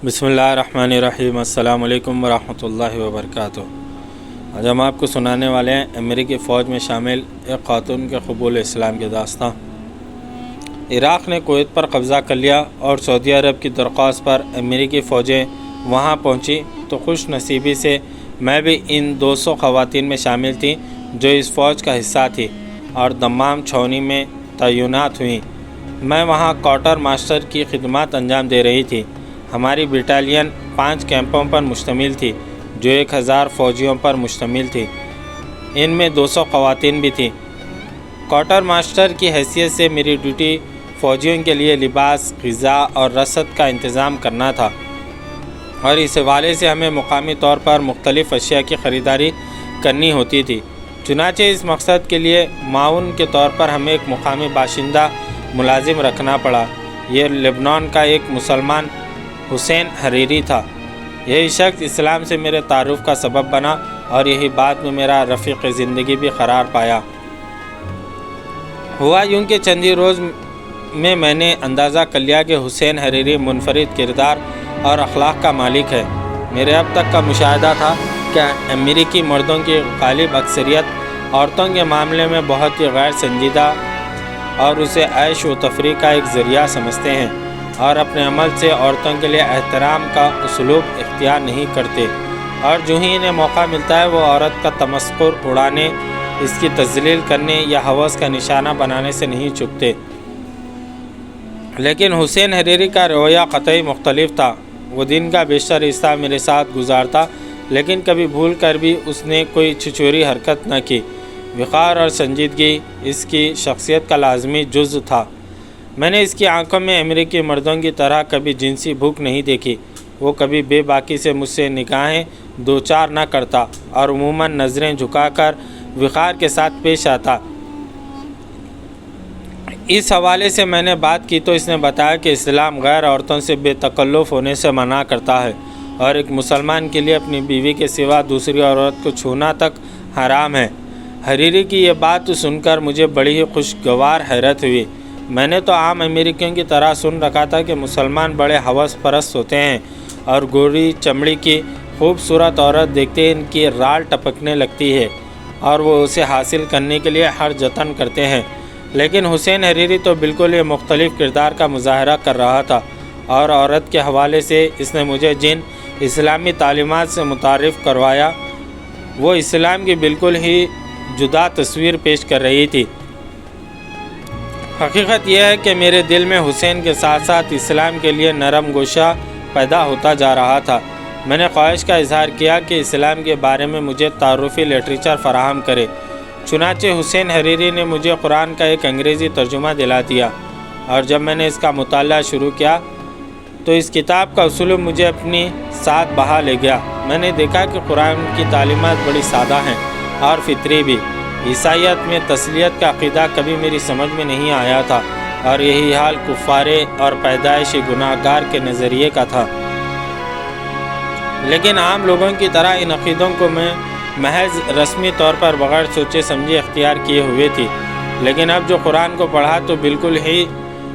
بسم اللہ الرحمن الرحیم۔ السلام علیکم ورحمۃ اللہ وبرکاتہ۔ آج ہم آپ کو سنانے والے ہیں امریکی فوج میں شامل ایک خاتون کے قبول اسلام کی داستان۔ عراق نے کویت پر قبضہ کر لیا اور سعودی عرب کی درخواست پر امریکی فوجیں وہاں پہنچی تو خوش نصیبی سے میں بھی ان 200 خواتین میں شامل تھی جو اس فوج کا حصہ تھی اور دمام چھاؤنی میں تعینات ہوئیں۔ میں وہاں کوارٹر ماسٹر کی خدمات انجام دے رہی تھی۔ ہماری بٹالین 5 کیمپوں پر مشتمل تھی جو 1000 فوجیوں پر مشتمل تھی۔ ان میں 200 خواتین بھی تھیں۔ کوارٹر ماسٹر کی حیثیت سے میری ڈیوٹی فوجیوں کے لیے لباس، غذا اور رسد کا انتظام کرنا تھا، اور اس حوالے سے ہمیں مقامی طور پر مختلف اشیاء کی خریداری کرنی ہوتی تھی۔ چنانچہ اس مقصد کے لیے معاون کے طور پر ہمیں ایک مقامی باشندہ ملازم رکھنا پڑا۔ یہ لبنان کا ایک مسلمان حسین حریری تھا۔ یہی شخص اسلام سے میرے تعارف کا سبب بنا اور یہی بعد میں میرا رفیق زندگی بھی قرار پایا۔ ہوا یوں کہ چند ہی روز میں نے اندازہ کر لیا کہ حسین حریری منفرد کردار اور اخلاق کا مالک ہے۔ میرے اب تک کا مشاہدہ تھا کہ امریکی مردوں کی غالب اکثریت عورتوں کے معاملے میں بہت ہی غیر سنجیدہ اور اسے عیش و تفریح کا ایک ذریعہ سمجھتے ہیں، اور اپنے عمل سے عورتوں کے لیے احترام کا اسلوب اختیار نہیں کرتے، اور جو ہی انہیں موقع ملتا ہے وہ عورت کا تمسخر اڑانے، اس کی تذلیل کرنے یا ہوس کا نشانہ بنانے سے نہیں چکتے۔ لیکن حسین حریری کا رویہ قطعی مختلف تھا۔ وہ دن کا بیشتر حصہ میرے ساتھ گزارتا، لیکن کبھی بھول کر بھی اس نے کوئی چھچوری حرکت نہ کی۔ وقار اور سنجیدگی اس کی شخصیت کا لازمی جزء تھا۔ میں نے اس کی آنکھوں میں امریکی مردوں کی طرح کبھی جنسی بھوک نہیں دیکھی۔ وہ کبھی بے باکی سے مجھ سے نگاہیں دوچار نہ کرتا اور عموماً نظریں جھکا کر وقار کے ساتھ پیش آتا۔ اس حوالے سے میں نے بات کی تو اس نے بتایا کہ اسلام غیر عورتوں سے بے تکلف ہونے سے منع کرتا ہے، اور ایک مسلمان کے لیے اپنی بیوی کے سوا دوسری عورت کو چھونا تک حرام ہے۔ حریری کی یہ بات سن کر مجھے بڑی ہی خوشگوار حیرت ہوئی۔ میں نے تو عام امریکیوں کی طرح سن رکھا تھا کہ مسلمان بڑے ہوس پرست ہوتے ہیں اور گوری چمڑی کی خوبصورت عورت دیکھتے ان کی رال ٹپکنے لگتی ہے اور وہ اسے حاصل کرنے کے لیے ہر جتن کرتے ہیں۔ لیکن حسین حریری تو بالکل یہ مختلف کردار کا مظاہرہ کر رہا تھا، اور عورت کے حوالے سے اس نے مجھے جن اسلامی تعلیمات سے متعارف کروایا وہ اسلام کی بالکل ہی جدا تصویر پیش کر رہی تھی۔ حقیقت یہ ہے کہ میرے دل میں حسین کے ساتھ ساتھ اسلام کے لیے نرم گوشہ پیدا ہوتا جا رہا تھا۔ میں نے خواہش کا اظہار کیا کہ اسلام کے بارے میں مجھے تعارفی لٹریچر فراہم کرے۔ چنانچہ حسین حریری نے مجھے قرآن کا ایک انگریزی ترجمہ دلا دیا، اور جب میں نے اس کا مطالعہ شروع کیا تو اس کتاب کا اسلوب مجھے اپنی ساتھ بہا لے گیا۔ میں نے دیکھا کہ قرآن کی تعلیمات بڑی سادہ ہیں اور فطری بھی۔ عیسائیت میں تسلیت کا عقیدہ کبھی میری سمجھ میں نہیں آیا تھا، اور یہی حال کفارے اور پیدائشی گناہ گار کے نظریے کا تھا۔ لیکن عام لوگوں کی طرح ان عقیدوں کو میں محض رسمی طور پر بغیر سوچے سمجھے اختیار کیے ہوئے تھی۔ لیکن اب جو قرآن کو پڑھا تو بالکل ہی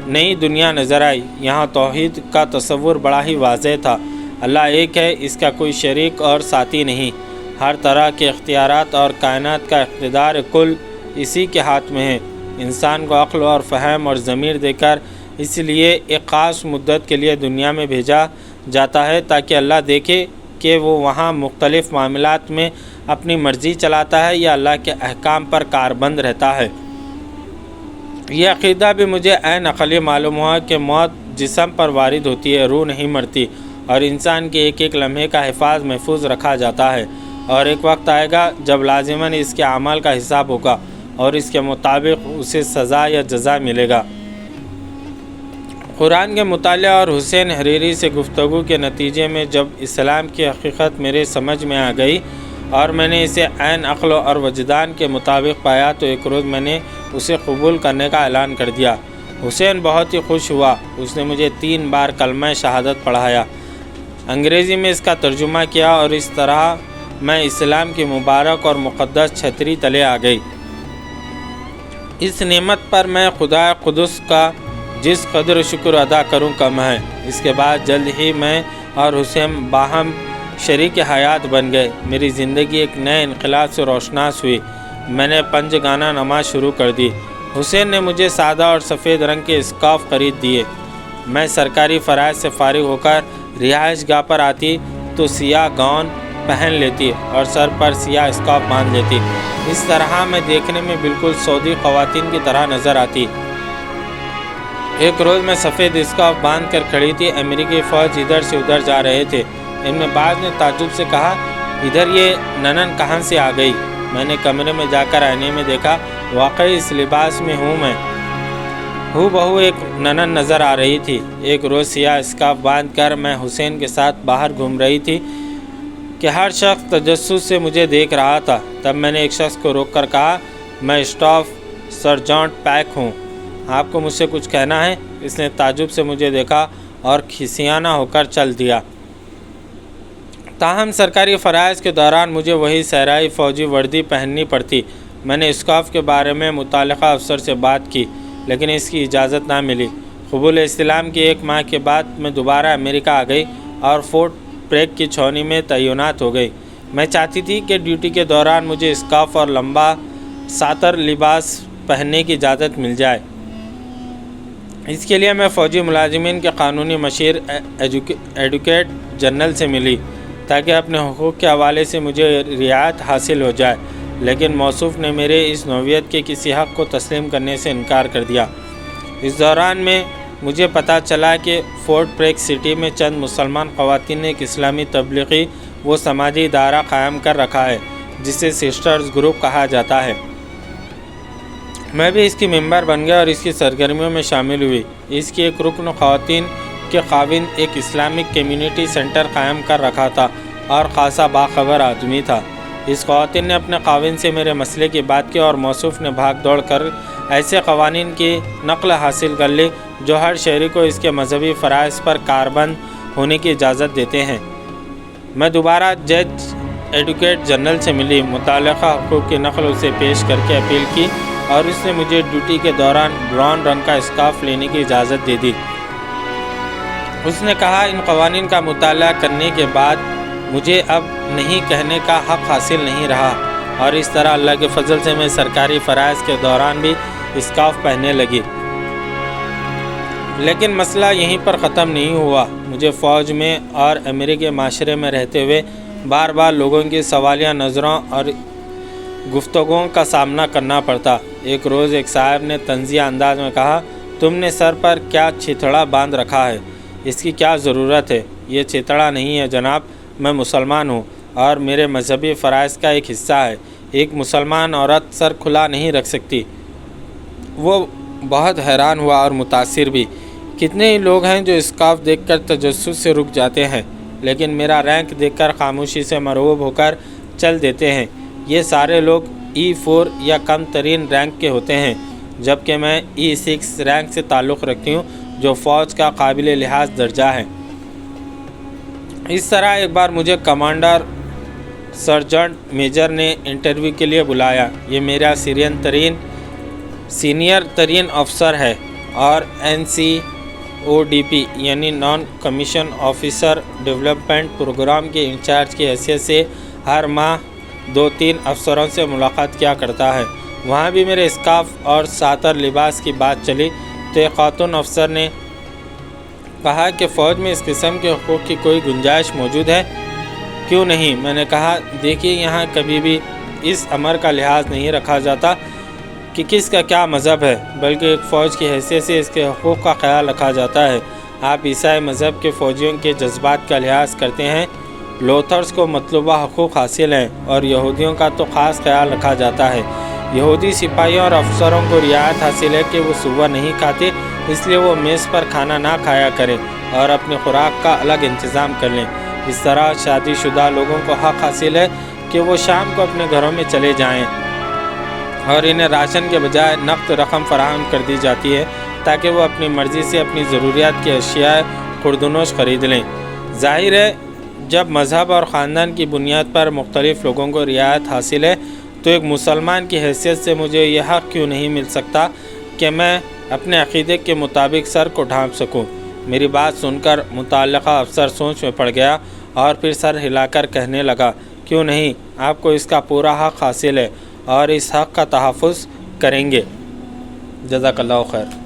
نئی دنیا نظر آئی۔ یہاں توحید کا تصور بڑا ہی واضح تھا۔ اللہ ایک ہے، اس کا کوئی شریک اور ساتھی نہیں۔ ہر طرح کے اختیارات اور کائنات کا اقتدار کل اسی کے ہاتھ میں ہے۔ انسان کو عقل اور فہم اور ضمیر دے کر اس لیے ایک خاص مدت کے لیے دنیا میں بھیجا جاتا ہے تاکہ اللہ دیکھے کہ وہ وہاں مختلف معاملات میں اپنی مرضی چلاتا ہے یا اللہ کے احکام پر کاربند رہتا ہے۔ یہ عقیدہ بھی مجھے عین عقلی معلوم ہوا کہ موت جسم پر وارد ہوتی ہے، روح نہیں مرتی، اور انسان کے ایک ایک لمحے کا حفاظ محفوظ رکھا جاتا ہے، اور ایک وقت آئے گا جب لازماً اس کے اعمال کا حساب ہوگا اور اس کے مطابق اسے سزا یا جزا ملے گا۔ قرآن کے مطالعہ اور حسین حریری سے گفتگو کے نتیجے میں جب اسلام کی حقیقت میرے سمجھ میں آ گئی اور میں نے اسے عین عقل اور وجدان کے مطابق پایا تو ایک روز میں نے اسے قبول کرنے کا اعلان کر دیا۔ حسین بہت ہی خوش ہوا۔ اس نے مجھے 3 بار کلمہ شہادت پڑھایا، انگریزی میں اس کا ترجمہ کیا، اور اس طرح میں اسلام کی مبارک اور مقدس چھتری تلے آ گئی۔ اس نعمت پر میں خدا قدس کا جس قدر شکر ادا کروں کم ہے۔ اس کے بعد جلد ہی میں اور حسین باہم شریک حیات بن گئے۔ میری زندگی ایک نئے انقلاب سے روشناس ہوئی۔ میں نے پنج گانا نماز شروع کر دی۔ حسین نے مجھے سادہ اور سفید رنگ کے اسکارف خرید دیے۔ میں سرکاری فرائض سے فارغ ہو کر رہائش گاہ پر آتی تو سیاہ گاؤن پہن لیتی اور سر پر سیاہ اسکارف باندھ لیتی۔ اس طرح میں دیکھنے میں بالکل سعودی خواتین کی طرح نظر آتی۔ ایک روز میں سفید اسکارف باندھ کر کھڑی تھی۔ امریکی فوج ادھر سے ادھر جا رہے تھے۔ ان میں بعض نے تعجب سے کہا، ادھر یہ ننن کہاں سے آ گئی؟ میں نے کمرے میں جا کر آئینے میں دیکھا، واقعی اس لباس میں ہوں میں۔ ہو بہو ایک ننن نظر آ رہی تھی۔ ایک روز سیاہ اسکارف باندھ کر میں حسین کے ساتھ باہر گھوم رہی تھی کہ ہر شخص تجسس سے مجھے دیکھ رہا تھا۔ تب میں نے ایک شخص کو روک کر کہا، میں اسٹاف سرجنٹ پیک ہوں، آپ کو مجھ سے کچھ کہنا ہے؟ اس نے تعجب سے مجھے دیکھا اور کھسیانہ ہو کر چل دیا۔ تاہم سرکاری فرائض کے دوران مجھے وہی صحرائی فوجی وردی پہننی پڑتی۔ میں نے اسکارف کے بارے میں متعلقہ افسر سے بات کی لیکن اس کی اجازت نہ ملی۔ قبول اسلام کی 1 ماہ کے بعد میں دوبارہ امریکہ آ گئی اور فورٹ پریگ کی چھاؤنی میں تعینات ہو گئی۔ میں چاہتی تھی کہ ڈیوٹی کے دوران مجھے اسکارف اور لمبا ساتر لباس پہننے کی اجازت مل جائے۔ اس کے لیے میں فوجی ملازمین کے قانونی مشیر ایڈوکیٹ جنرل سے ملی تاکہ اپنے حقوق کے حوالے سے مجھے رعایت حاصل ہو جائے، لیکن موصوف نے میرے اس نوعیت کے کسی حق کو تسلیم کرنے سے انکار کر دیا۔ اس دوران میں مجھے پتہ چلا کہ فورٹ پریگ سٹی میں چند مسلمان خواتین نے ایک اسلامی تبلیغی و سماجی ادارہ قائم کر رکھا ہے جسے سسٹرز گروپ کہا جاتا ہے۔ میں بھی اس کی ممبر بن گیا اور اس کی سرگرمیوں میں شامل ہوئی۔ اس کی ایک رکن خواتین کے خاوند ایک اسلامک کمیونٹی سینٹر قائم کر رکھا تھا اور خاصا باخبر آدمی تھا۔ اس خواتین نے اپنے خاوند سے میرے مسئلے کی بات کی اور موصوف نے بھاگ دوڑ کر ایسے قوانین کی نقل حاصل کر لی جو ہر شہری کو اس کے مذہبی فرائض پر کاربند ہونے کی اجازت دیتے ہیں۔ میں دوبارہ جج ایڈوکیٹ جنرل سے ملی، متعلقہ حقوق کی نقل اسے پیش کر کے اپیل کی اور اس نے مجھے ڈیوٹی کے دوران براؤن رنگ کا اسکارف لینے کی اجازت دے دی۔ اس نے کہا، ان قوانین کا مطالعہ کرنے کے بعد مجھے اب نہیں کہنے کا حق حاصل نہیں رہا، اور اس طرح اللہ کے فضل سے میں سرکاری فرائض کے دوران بھی اسکارف پہننے لگی۔ لیکن مسئلہ یہیں پر ختم نہیں ہوا۔ مجھے فوج میں اور امریکی معاشرے میں رہتے ہوئے بار بار لوگوں کی سوالیہ نظروں اور گفتگوؤں کا سامنا کرنا پڑتا۔ ایک روز ایک صاحب نے طنزیہ انداز میں کہا، تم نے سر پر کیا چھتڑا باندھ رکھا ہے؟ اس کی کیا ضرورت ہے؟ یہ چھتڑا نہیں ہے جناب، میں مسلمان ہوں اور میرے مذہبی فرائض کا ایک حصہ ہے۔ ایک مسلمان عورت سر کھلا نہیں رکھ سکتی۔ وہ بہت حیران ہوا اور متاثر بھی۔ کتنے ہی لوگ ہیں جو اسکارف دیکھ کر تجسس سے رک جاتے ہیں لیکن میرا رینک دیکھ کر خاموشی سے مرعوب ہو کر چل دیتے ہیں۔ یہ سارے لوگ E4 یا کم ترین رینک کے ہوتے ہیں، جبکہ میں E6 رینک سے تعلق رکھتی ہوں جو فوج کا قابل لحاظ درجہ ہے۔ اس طرح ایک بار مجھے کمانڈر سرجنٹ میجر نے انٹرویو کے لیے بلایا۔ یہ میرا سینئر ترین افسر ہے اور NCODP یعنی non commission officer development programme کے انچارج کی حیثیت سے ہر ماہ 2-3 افسروں سے ملاقات کیا کرتا ہے۔ وہاں بھی میرے اسکارف اور ساتر لباس کی بات چلی تو ایک خاتون افسر نے کہا کہ فوج میں اس قسم کے حقوق کی کوئی گنجائش موجود ہے؟ کیوں نہیں؟ میں نے کہا، دیکھیے یہاں کبھی بھی اس امر کا لحاظ نہیں رکھا جاتا کہ کس کا کیا مذہب ہے، بلکہ ایک فوج کی حیثیت سے اس کے حقوق کا خیال رکھا جاتا ہے۔ آپ عیسائی مذہب کے فوجیوں کے جذبات کا لحاظ کرتے ہیں، لوتھرز کو مطلوبہ حقوق حاصل ہیں اور یہودیوں کا تو خاص خیال رکھا جاتا ہے۔ یہودی سپاہیوں اور افسروں کو رعایت حاصل ہے کہ وہ صبح نہیں کھاتے، اس لیے وہ میز پر کھانا نہ کھایا کریں اور اپنی خوراک کا الگ انتظام کر لیں۔ اس طرح شادی شدہ لوگوں کو حق حاصل ہے کہ وہ شام کو اپنے گھروں میں چلے جائیں اور انہیں راشن کے بجائے نقد رقم فراہم کر دی جاتی ہے تاکہ وہ اپنی مرضی سے اپنی ضروریات کی اشیاء خوردنوش خرید لیں۔ ظاہر ہے جب مذہب اور خاندان کی بنیاد پر مختلف لوگوں کو رعایت حاصل ہے تو ایک مسلمان کی حیثیت سے مجھے یہ حق کیوں نہیں مل سکتا کہ میں اپنے عقیدے کے مطابق سر کو ڈھانپ سکوں؟ میری بات سن کر متعلقہ افسر سوچ میں پڑ گیا اور پھر سر ہلا کر کہنے لگا، کیوں نہیں، آپ کو اس کا پورا حق حاصل ہے اور اس حق کا تحفظ کریں گے۔ جزاک اللہ خیر۔